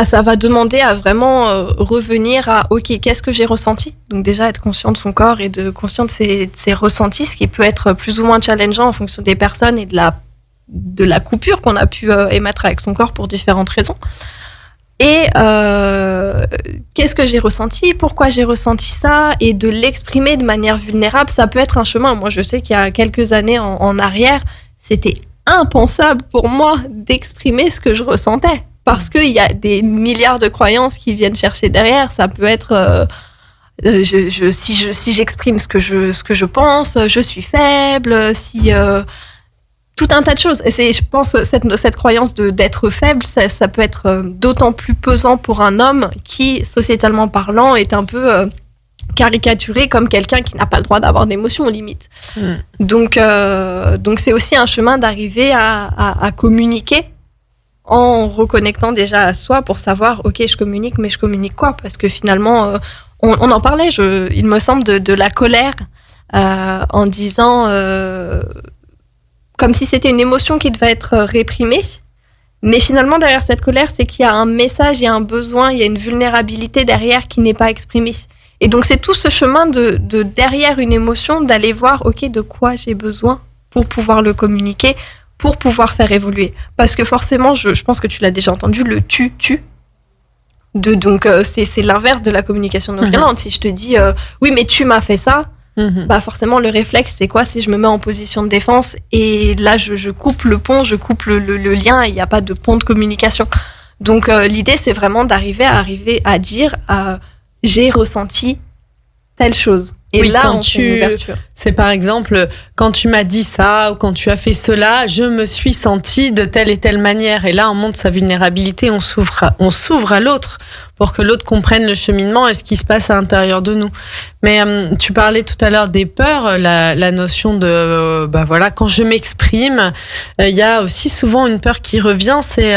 Ça va demander à vraiment revenir à « Ok, qu'est-ce que j'ai ressenti ?» Donc déjà, être conscient de son corps et conscient de ses ressentis, ce qui peut être plus ou moins challengeant en fonction des personnes et de la coupure qu'on a pu émettre avec son corps pour différentes raisons. Et qu'est-ce que j'ai ressenti, pourquoi j'ai ressenti ça, et de l'exprimer de manière vulnérable, ça peut être un chemin. Moi, je sais qu'il y a quelques années en arrière, c'était impensable pour moi d'exprimer ce que je ressentais, parce qu'il y a des milliards de croyances qui viennent chercher derrière. Ça peut être... si j'exprime ce que je pense, je suis faible, tout un tas de choses. Et je pense cette croyance d'être faible, ça peut être d'autant plus pesant pour un homme qui, sociétalement parlant, est un peu caricaturé comme quelqu'un qui n'a pas le droit d'avoir d'émotions, limite. Donc c'est aussi un chemin d'arriver à communiquer en reconnectant déjà à soi pour savoir, ok, je communique, mais je communique quoi? Parce que finalement, on en parlait, il me semble, de la colère, en disant... comme si c'était une émotion qui devait être réprimée. Mais finalement, derrière cette colère, c'est qu'il y a un message, il y a un besoin, il y a une vulnérabilité derrière qui n'est pas exprimée. Et donc, c'est tout ce chemin de derrière une émotion, d'aller voir, ok, de quoi j'ai besoin pour pouvoir le communiquer, pour pouvoir faire évoluer. Parce que forcément, je pense que tu l'as déjà entendu, le tu. Donc, c'est l'inverse de la communication non violente. Si je te dis, oui, mais tu m'as fait ça, forcément le réflexe c'est quoi? Si je me mets en position de défense et là je coupe le pont, je coupe le lien, il n'y a pas de pont de communication. Donc l'idée c'est vraiment d'arriver à dire j'ai ressenti telle chose. Et oui, là, c'est par exemple, quand tu m'as dit ça ou quand tu as fait cela, je me suis sentie de telle et telle manière. Et là, on montre sa vulnérabilité, on s'ouvre à l'autre pour que l'autre comprenne le cheminement et ce qui se passe à l'intérieur de nous. Mais tu parlais tout à l'heure des peurs, la notion de, quand je m'exprime, il y a aussi souvent une peur qui revient, c'est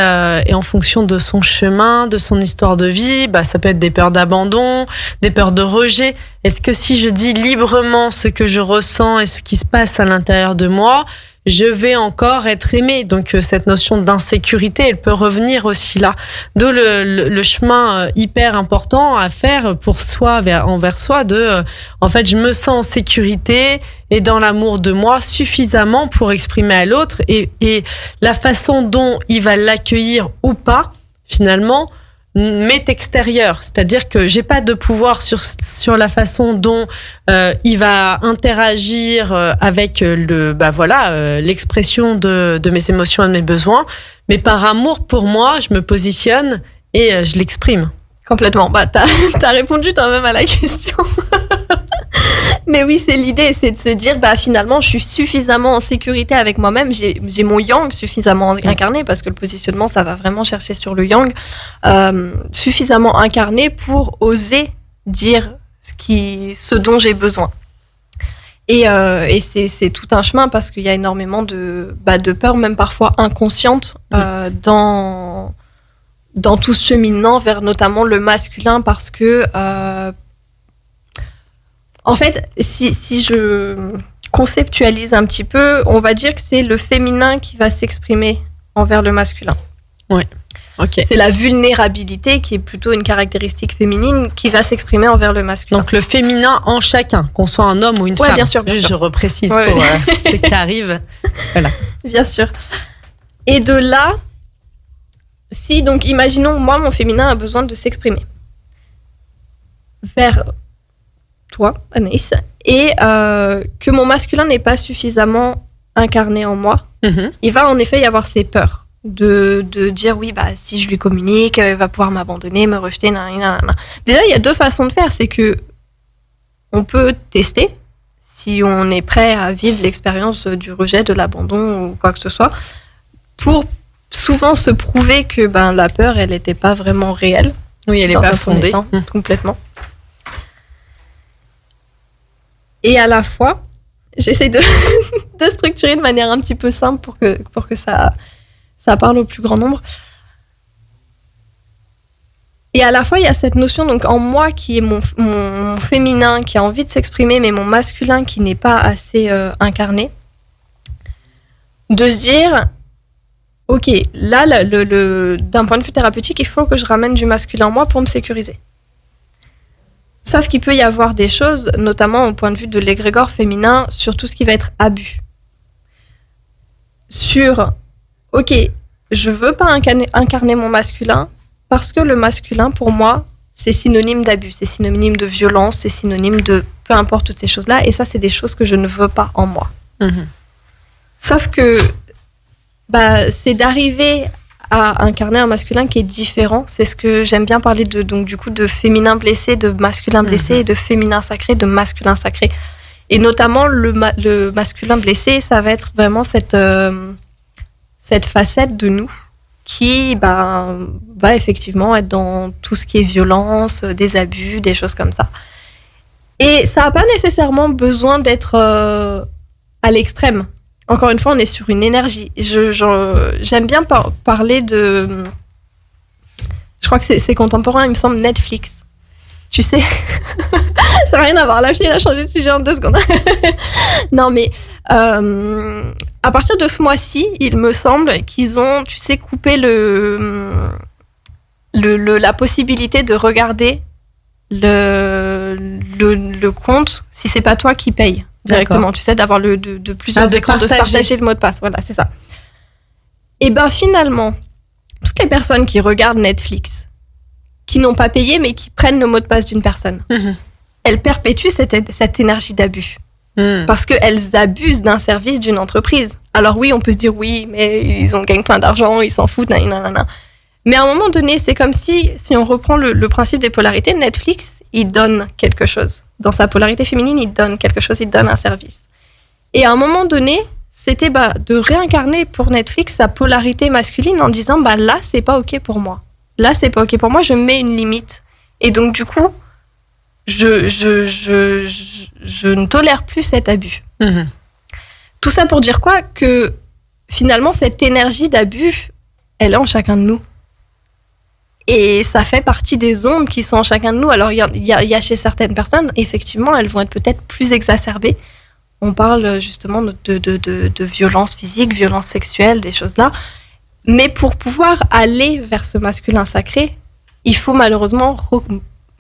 et en fonction de son chemin, de son histoire de vie, ça peut être des peurs d'abandon, des peurs de rejet. Est-ce que si je dis librement ce que je ressens et ce qui se passe à l'intérieur de moi, je vais encore être aimée? Donc cette notion d'insécurité, elle peut revenir aussi là. D'où le chemin hyper important à faire pour soi, envers soi, en fait, je me sens en sécurité et dans l'amour de moi suffisamment pour exprimer à l'autre et la façon dont il va l'accueillir ou pas, finalement, m'est extérieur, c'est-à-dire que j'ai pas de pouvoir sur la façon dont il va interagir avec l'expression de mes émotions et de mes besoins, mais par amour pour moi, je me positionne et je l'exprime. Complètement. T'as répondu toi-même à la question. Mais oui, c'est l'idée, c'est de se dire, finalement, je suis suffisamment en sécurité avec moi-même. J'ai mon yang suffisamment incarné, parce que le positionnement, ça va vraiment chercher sur le yang, suffisamment incarné pour oser dire ce dont j'ai besoin. Et c'est tout un chemin, parce qu'il y a énormément de peur, même parfois inconsciente, dans tout ce cheminement vers notamment le masculin, parce que en fait, si je conceptualise un petit peu, on va dire que c'est le féminin qui va s'exprimer envers le masculin. Oui. Ok. C'est la vulnérabilité, qui est plutôt une caractéristique féminine, qui va s'exprimer envers le masculin. Donc le féminin en chacun, qu'on soit un homme ou une femme. Bien sûr. Je reprécise pour ce qui arrive. Voilà. Bien sûr. Et de là, si donc imaginons, moi, mon féminin a besoin de s'exprimer vers toi, Anaïs, et que mon masculin n'est pas suffisamment incarné en moi, il va en effet y avoir ces peurs de dire oui, si je lui communique, il va pouvoir m'abandonner, me rejeter, nanana. Déjà, il y a deux façons de faire. C'est que on peut tester si on est prêt à vivre l'expérience du rejet, de l'abandon ou quoi que ce soit, pour souvent se prouver que la peur, elle n'était pas vraiment réelle. Oui, elle n'est pas fondée. Complètement. Et à la fois, j'essaie de structurer de manière un petit peu simple pour que ça parle au plus grand nombre. Et à la fois, il y a cette notion, donc en moi, qui est mon féminin, qui a envie de s'exprimer, mais mon masculin qui n'est pas assez incarné, de se dire, ok, là, d'un point de vue thérapeutique, il faut que je ramène du masculin en moi pour me sécuriser. Sauf qu'il peut y avoir des choses, notamment au point de vue de l'égrégore féminin, sur tout ce qui va être abus. Sur, ok, je veux pas incarner mon masculin, parce que le masculin, pour moi, c'est synonyme d'abus, c'est synonyme de violence, c'est synonyme de peu importe toutes ces choses-là, et ça, c'est des choses que je ne veux pas en moi. Sauf que c'est d'arriver à incarner un masculin qui est différent. C'est ce que j'aime bien parler de féminin blessé, de masculin blessé, et de féminin sacré, de masculin sacré. Et notamment, le masculin blessé, ça va être vraiment cette facette de nous qui va effectivement être dans tout ce qui est violence, des abus, des choses comme ça. Et ça n'a pas nécessairement besoin d'être à l'extrême. Encore une fois, on est sur une énergie. J'aime bien parler de... Je crois que c'est contemporain, il me semble, Netflix. Tu sais, ça n'a rien à voir. La fille, elle a changé de sujet en 2 secondes. Non, mais à partir de ce mois-ci, il me semble qu'ils ont, tu sais, coupé la possibilité de regarder le compte si c'est pas toi qui paye directement. D'accord. Tu sais, d'avoir de plusieurs écrans, de se partager le mot de passe. Voilà, c'est ça. Et finalement, toutes les personnes qui regardent Netflix, qui n'ont pas payé, mais qui prennent le mot de passe d'une personne, elles perpétuent cette énergie d'abus. Parce qu'elles abusent d'un service d'une entreprise. Alors oui, on peut se dire, oui, mais ils gagnent plein d'argent, ils s'en foutent, nanana. Mais à un moment donné, c'est comme si on reprend le principe des polarités, Netflix, il donne quelque chose. Dans sa polarité féminine, il donne quelque chose, il donne un service. Et à un moment donné, c'était de réincarner pour Netflix sa polarité masculine en disant, là, c'est pas OK pour moi. Là, c'est pas OK pour moi, je mets une limite. Et donc, du coup, je ne tolère plus cet abus. Tout ça pour dire quoi ? Que finalement, cette énergie d'abus, elle est en chacun de nous. Et ça fait partie des ombres qui sont en chacun de nous. Alors, il y a chez certaines personnes, effectivement, elles vont être peut-être plus exacerbées. On parle justement de violence physique, violence sexuelle, des choses-là. Mais pour pouvoir aller vers ce masculin sacré, il faut malheureusement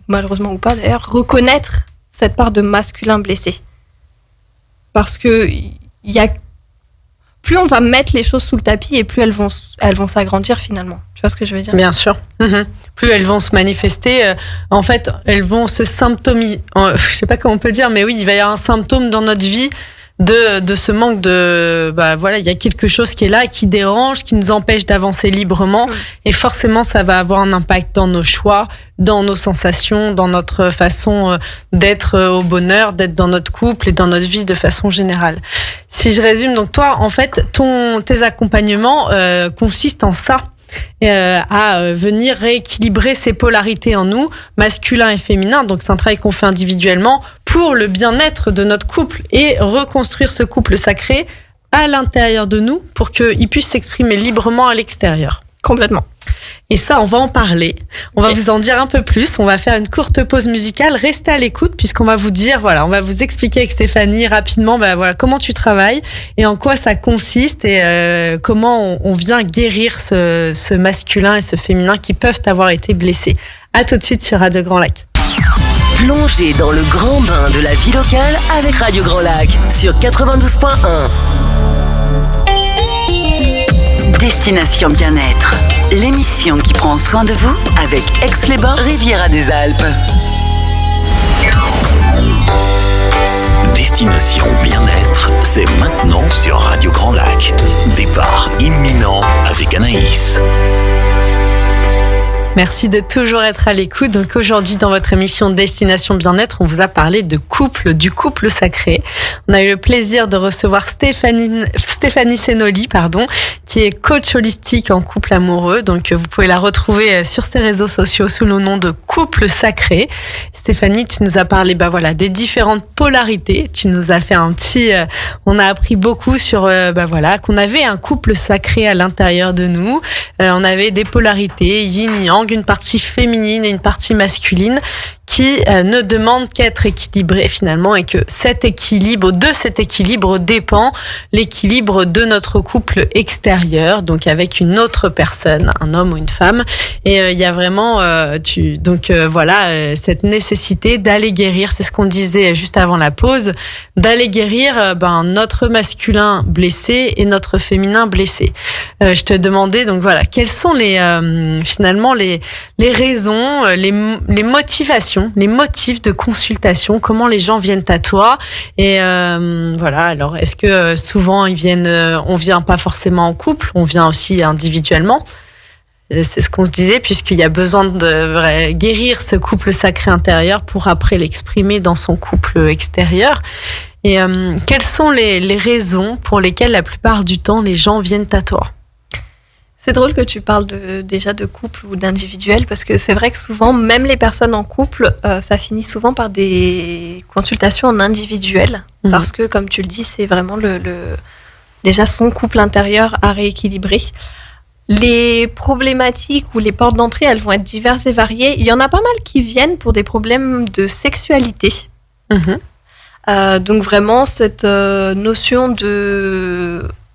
ou pas d'ailleurs, reconnaître cette part de masculin blessé. Parce que plus on va mettre les choses sous le tapis et plus elles vont s'agrandir finalement. Tu vois ce que je veux dire ? Bien sûr. Plus elles vont se manifester, en fait, elles vont se symptomiser. Je sais pas comment on peut dire, mais oui, il va y avoir un symptôme dans notre vie de ce manque de, il y a quelque chose qui est là, qui dérange, qui nous empêche d'avancer librement. Et forcément, ça va avoir un impact dans nos choix, dans nos sensations, dans notre façon d'être au bonheur, d'être dans notre couple et dans notre vie de façon générale. Si je résume, donc toi, en fait, tes accompagnements consistent en ça. À venir rééquilibrer ces polarités en nous, masculin et féminin. Donc c'est un travail qu'on fait individuellement pour le bien-être de notre couple et reconstruire ce couple sacré à l'intérieur de nous pour qu'il puisse s'exprimer librement à l'extérieur. Complètement. Et ça, on va en parler. On va vous en dire un peu plus. On va faire une courte pause musicale. Restez à l'écoute puisqu'on va vous dire, on va vous expliquer avec Stéphanie rapidement, comment tu travailles et en quoi ça consiste et comment on vient guérir ce masculin et ce féminin qui peuvent avoir été blessés. À tout de suite sur Radio Grand Lac. Plongez dans le grand bain de la vie locale avec Radio Grand Lac sur 92.1. Destination Bien-être, l'émission qui prend soin de vous avec Aix-les-Bains, Riviera des Alpes. Destination Bien-être, c'est maintenant sur Radio Grand Lac. Départ imminent avec Anaïs. Merci de toujours être à l'écoute. Donc aujourd'hui, dans votre émission Destination Bien-être, on vous a parlé de couple, du couple sacré. On a eu le plaisir de recevoir Stéphanie Senoli, qui est coach holistique en couple amoureux. Donc vous pouvez la retrouver sur ses réseaux sociaux sous le nom de Couple Sacré. Stéphanie, tu nous as parlé des différentes polarités. Tu nous as fait on a appris beaucoup sur qu'on avait un couple sacré à l'intérieur de nous. On avait des polarités yin-yang, une partie féminine et une partie masculine qui ne demandent qu'à être équilibrées finalement et que de cet équilibre dépend l'équilibre de notre couple extérieur, donc avec une autre personne, un homme ou une femme. Et il y a vraiment cette nécessité d'aller guérir, c'est ce qu'on disait juste avant la pause, d'aller guérir notre masculin blessé et notre féminin blessé. Je te demandais quelles sont les raisons, les motivations, les motifs de consultation, comment les gens viennent à toi et alors est-ce que souvent on vient pas forcément en couple, on vient aussi individuellement. C'est ce qu'on se disait puisqu'il y a besoin de guérir ce couple sacré intérieur pour après l'exprimer dans son couple extérieur. Et quelles sont les raisons pour lesquelles la plupart du temps les gens viennent à toi? C'est drôle que tu parles déjà de couple ou d'individuel parce que c'est vrai que souvent, même les personnes en couple, ça finit souvent par des consultations en individuel parce que, comme tu le dis, c'est vraiment déjà son couple intérieur à rééquilibrer. Les problématiques ou les portes d'entrée, elles vont être diverses et variées. Il y en a pas mal qui viennent pour des problèmes de sexualité. Donc vraiment, cette notion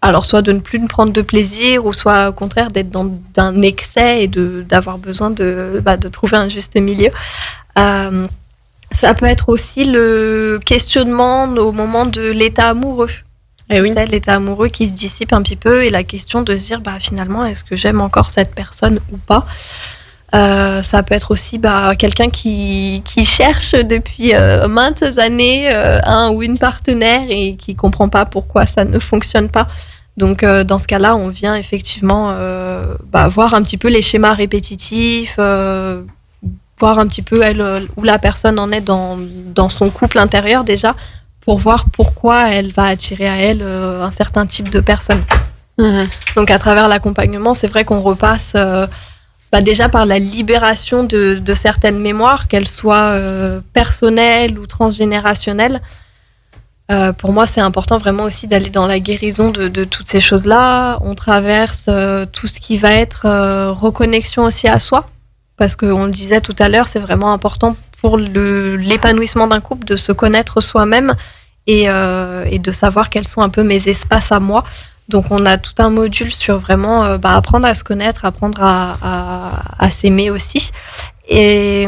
alors soit de ne plus prendre de plaisir ou soit au contraire d'être dans un excès et d'avoir besoin de trouver un juste milieu. Ça peut être aussi le questionnement au moment de l'état amoureux. Et oui. C'est l'état amoureux qui se dissipe un petit peu et la question de se dire finalement est-ce que j'aime encore cette personne ou pas. Ça peut être aussi quelqu'un qui cherche depuis maintes années un ou une partenaire et qui comprend pas pourquoi ça ne fonctionne pas. Donc dans ce cas-là, on vient effectivement voir un petit peu les schémas répétitifs, voir un petit peu où la personne en est dans son couple intérieur déjà, pour voir pourquoi elle va attirer à elle un certain type de personne. Donc à travers l'accompagnement, c'est vrai qu'on repasse déjà par la libération de certaines mémoires, qu'elles soient personnelles ou transgénérationnelles. Pour moi, c'est important vraiment aussi d'aller dans la guérison de toutes ces choses-là. On traverse tout ce qui va être reconnexion aussi à soi, parce qu'on le disait tout à l'heure, c'est vraiment important pour l'épanouissement d'un couple de se connaître soi-même et de savoir quels sont un peu mes espaces à moi. Donc, on a tout un module sur vraiment apprendre à se connaître, apprendre à s'aimer aussi. Et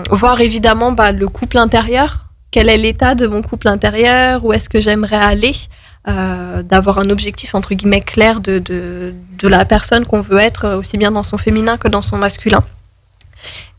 voir évidemment le couple intérieur. Quel est l'état de mon couple intérieur? Où est-ce que j'aimerais aller? D'avoir un objectif, entre guillemets, clair de la personne qu'on veut être, aussi bien dans son féminin que dans son masculin.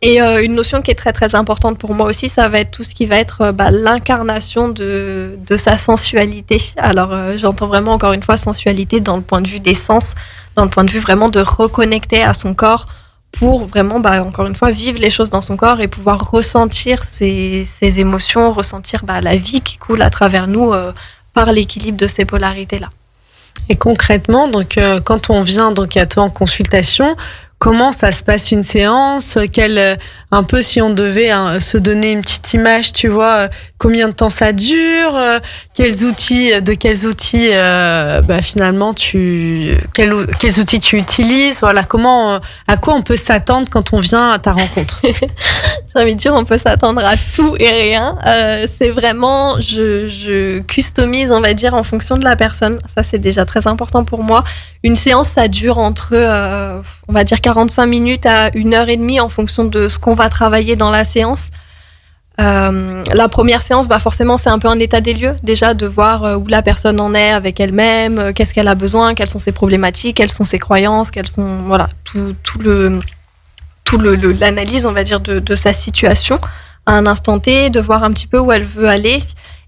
Et une notion qui est très très importante pour moi aussi, ça va être tout ce qui va être l'incarnation de sa sensualité. Alors j'entends vraiment encore une fois sensualité dans le point de vue des sens, dans le point de vue vraiment de reconnecter à son corps pour vraiment, encore une fois, vivre les choses dans son corps et pouvoir ressentir ses émotions, ressentir la vie qui coule à travers nous par l'équilibre de ces polarités-là. Et concrètement, donc quand on vient donc à toi en consultation, comment ça se passe une séance? Un peu si on devait se donner une petite image, tu vois, combien de temps ça dure? Quels outils finalement quels outils tu utilises? Voilà, à quoi on peut s'attendre quand on vient à ta rencontre? J'ai envie de dire, on peut s'attendre à tout et rien. C'est vraiment, je customise, on va dire, en fonction de la personne. Ça, c'est déjà très important pour moi. Une séance, ça dure entre, on va dire, 45 minutes à 1h30 en fonction de ce qu'on va travailler dans la séance. La première séance, forcément, c'est un peu un état des lieux, déjà, de voir où la personne en est avec elle-même, qu'est-ce qu'elle a besoin, quelles sont ses problématiques, quelles sont ses croyances, quelles sont, voilà, l'analyse, on va dire, de sa situation à un instant T, de voir un petit peu où elle veut aller.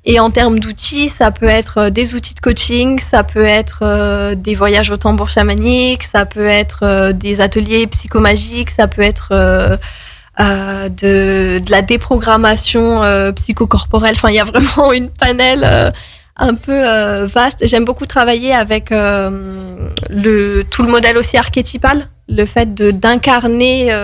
Et en termes d'outils, ça peut être des outils de coaching, ça peut être des voyages au tambour chamanique, ça peut être des ateliers psychomagiques, ça peut être de la déprogrammation psychocorporelle. Enfin, il y a vraiment une panel un peu vaste. J'aime beaucoup travailler avec tout le modèle aussi archétypal, le fait d'incarner.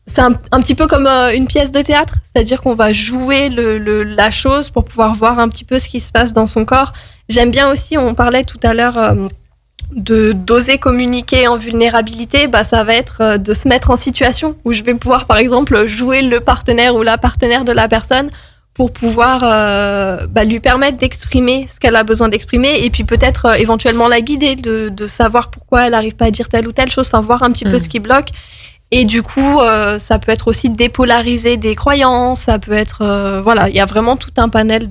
C'est un petit peu comme une pièce de théâtre, c'est-à-dire qu'on va jouer la chose pour pouvoir voir un petit peu ce qui se passe dans son corps. J'aime bien aussi, on parlait tout à l'heure d'oser communiquer en vulnérabilité, ça va être de se mettre en situation où je vais pouvoir, par exemple, jouer le partenaire ou la partenaire de la personne pour pouvoir lui permettre d'exprimer ce qu'elle a besoin d'exprimer et puis peut-être éventuellement la guider, de savoir pourquoi elle n'arrive pas à dire telle ou telle chose, enfin voir un petit peu ce qui bloque. Et du coup, ça peut être aussi dépolariser des croyances, ça peut être... il y a vraiment tout un panel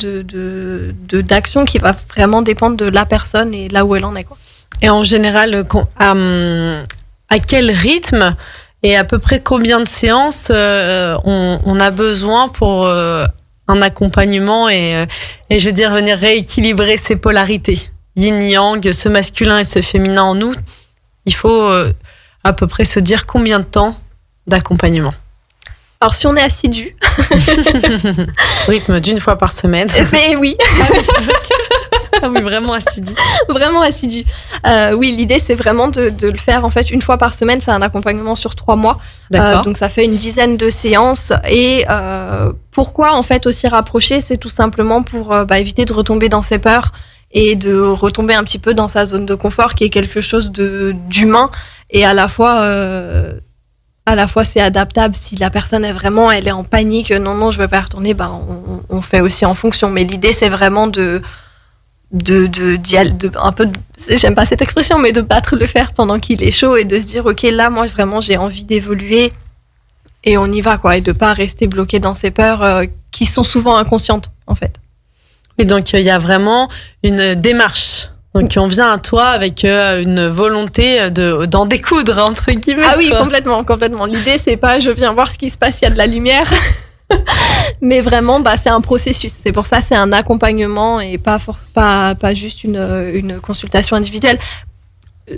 d'actions qui va vraiment dépendre de la personne et là où elle en est, quoi. Et en général, à quel rythme et à peu près combien de séances on a besoin pour un accompagnement et je veux dire venir rééquilibrer ces polarités, yin-yang, ce masculin et ce féminin en nous? Il faut à peu près se dire combien de temps d'accompagnement. Alors si on est assidu, rythme d'une fois par semaine. Mais oui. Ah oui, vraiment assidu. Vraiment assidu. Oui, l'idée c'est vraiment de le faire en fait une fois par semaine. C'est un accompagnement sur 3 mois. D'accord. Donc ça fait une dizaine de séances. Et pourquoi en fait aussi rapprocher? C'est tout simplement pour éviter de retomber dans ses peurs et de retomber un petit peu dans sa zone de confort qui est quelque chose d'humain et à la fois c'est adaptable. Si la personne elle est en panique, non je veux pas y retourner, on fait aussi en fonction. Mais l'idée c'est vraiment un peu, j'aime pas cette expression, mais de battre le fer pendant qu'il est chaud et de se dire ok, là moi vraiment j'ai envie d'évoluer et on y va, quoi, et de pas rester bloqué dans ses peurs qui sont souvent inconscientes en fait. Et donc il y a vraiment une démarche. Donc on vient à toi avec une volonté d'en découdre, entre guillemets. Ah oui, complètement. L'idée c'est pas je viens voir ce qui se passe, il y a de la lumière. Mais vraiment, c'est un processus. C'est pour ça, c'est un accompagnement et pas juste une consultation individuelle.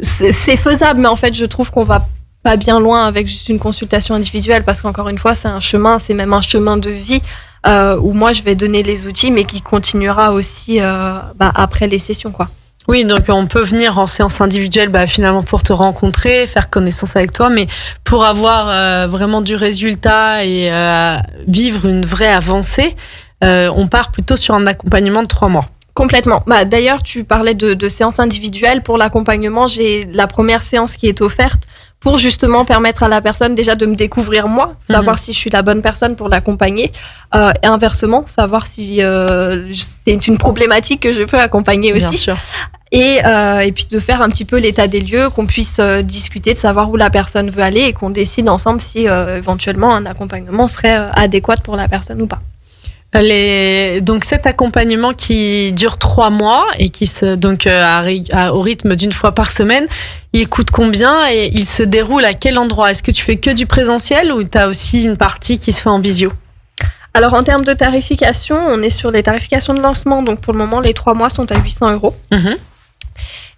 C'est faisable, mais en fait, je trouve qu'on va pas bien loin avec juste une consultation individuelle parce qu'encore une fois, c'est un chemin, c'est même un chemin de vie où moi, je vais donner les outils, mais qui continuera aussi après les sessions, quoi. Oui, donc on peut venir en séance individuelle finalement pour te rencontrer, faire connaissance avec toi, mais pour avoir vraiment du résultat et vivre une vraie avancée, on part plutôt sur un accompagnement de 3 mois. Complètement. D'ailleurs, tu parlais de séances individuelles. Pour l'accompagnement, j'ai la première séance qui est offerte pour justement permettre à la personne déjà de me découvrir moi, savoir si je suis la bonne personne pour l'accompagner, et inversement, savoir si c'est une problématique que je peux accompagner aussi. Bien sûr. Et puis de faire un petit peu l'état des lieux, qu'on puisse discuter, de savoir où la personne veut aller et qu'on décide ensemble si éventuellement un accompagnement serait adéquat pour la personne ou pas. Donc cet accompagnement qui dure 3 mois et qui au rythme d'une fois par semaine, Il coûte combien et il se déroule à quel endroit? Est-ce que tu fais que du présentiel ou tu as aussi une partie qui se fait en visio? Alors, en termes de tarification, on est sur les tarifications de lancement. Donc, pour le moment, les 3 mois sont à 800 €.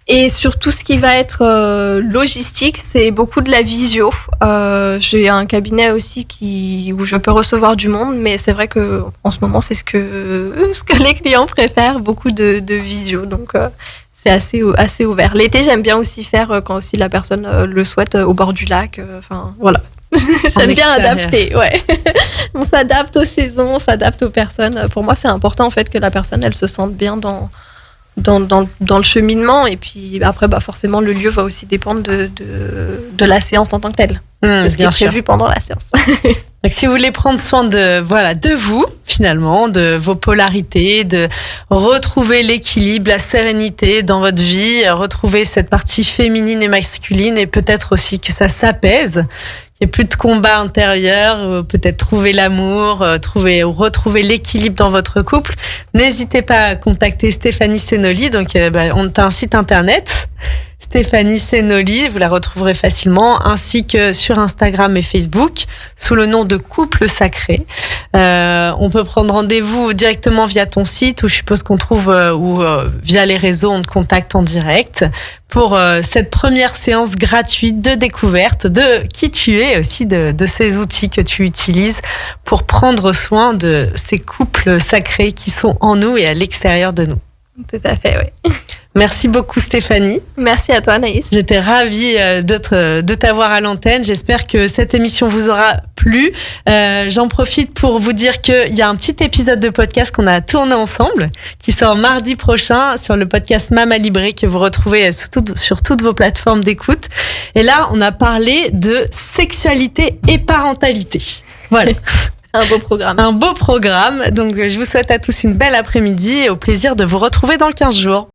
Et sur tout ce qui va être logistique, c'est beaucoup de la visio. J'ai un cabinet aussi où je peux recevoir du monde, mais c'est vrai que en ce moment, c'est ce que les clients préfèrent, beaucoup de visio. Donc, c'est assez ouvert. L'été, j'aime bien aussi faire quand aussi la personne le souhaite au bord du lac. Enfin, voilà. J'aime bien adapter, ouais. On s'adapte aux saisons, on s'adapte aux personnes. Pour moi, c'est important en fait que la personne, elle se sente bien dans le cheminement. Et puis après, forcément, le lieu va aussi dépendre de la séance en tant que telle. De ce qui est prévu pendant la séance. Donc, si vous voulez prendre soin de vous, finalement, de vos polarités, de retrouver l'équilibre, la sérénité dans votre vie, retrouver cette partie féminine et masculine, et peut-être aussi que ça s'apaise, qu'il n'y ait plus de combat intérieur, peut-être trouver l'amour, retrouver l'équilibre dans votre couple, n'hésitez pas à contacter Stéphanie Sénoli. Donc, on a un site internet, Stéphanie Sénoli, vous la retrouverez facilement, ainsi que sur Instagram et Facebook, sous le nom de Couple Sacré. On peut prendre rendez-vous directement via ton site, ou je suppose qu'on trouve, via les réseaux, on te contacte en direct pour cette première séance gratuite de découverte de qui tu es, aussi de ces outils que tu utilises pour prendre soin de ces couples sacrés qui sont en nous et à l'extérieur de nous. Tout à fait, oui. Merci beaucoup Stéphanie. Merci à toi Anaïs. J'étais ravie de t'avoir à l'antenne. J'espère que cette émission vous aura plu. J'en profite pour vous dire qu'il y a un petit épisode de podcast qu'on a tourné ensemble, qui sort mardi prochain sur le podcast Mama Libré, que vous retrouvez sur toutes vos plateformes d'écoute. Et là, on a parlé de sexualité et parentalité. Voilà. Un beau programme. Un beau programme. Donc, je vous souhaite à tous une belle après-midi et au plaisir de vous retrouver dans 15 jours.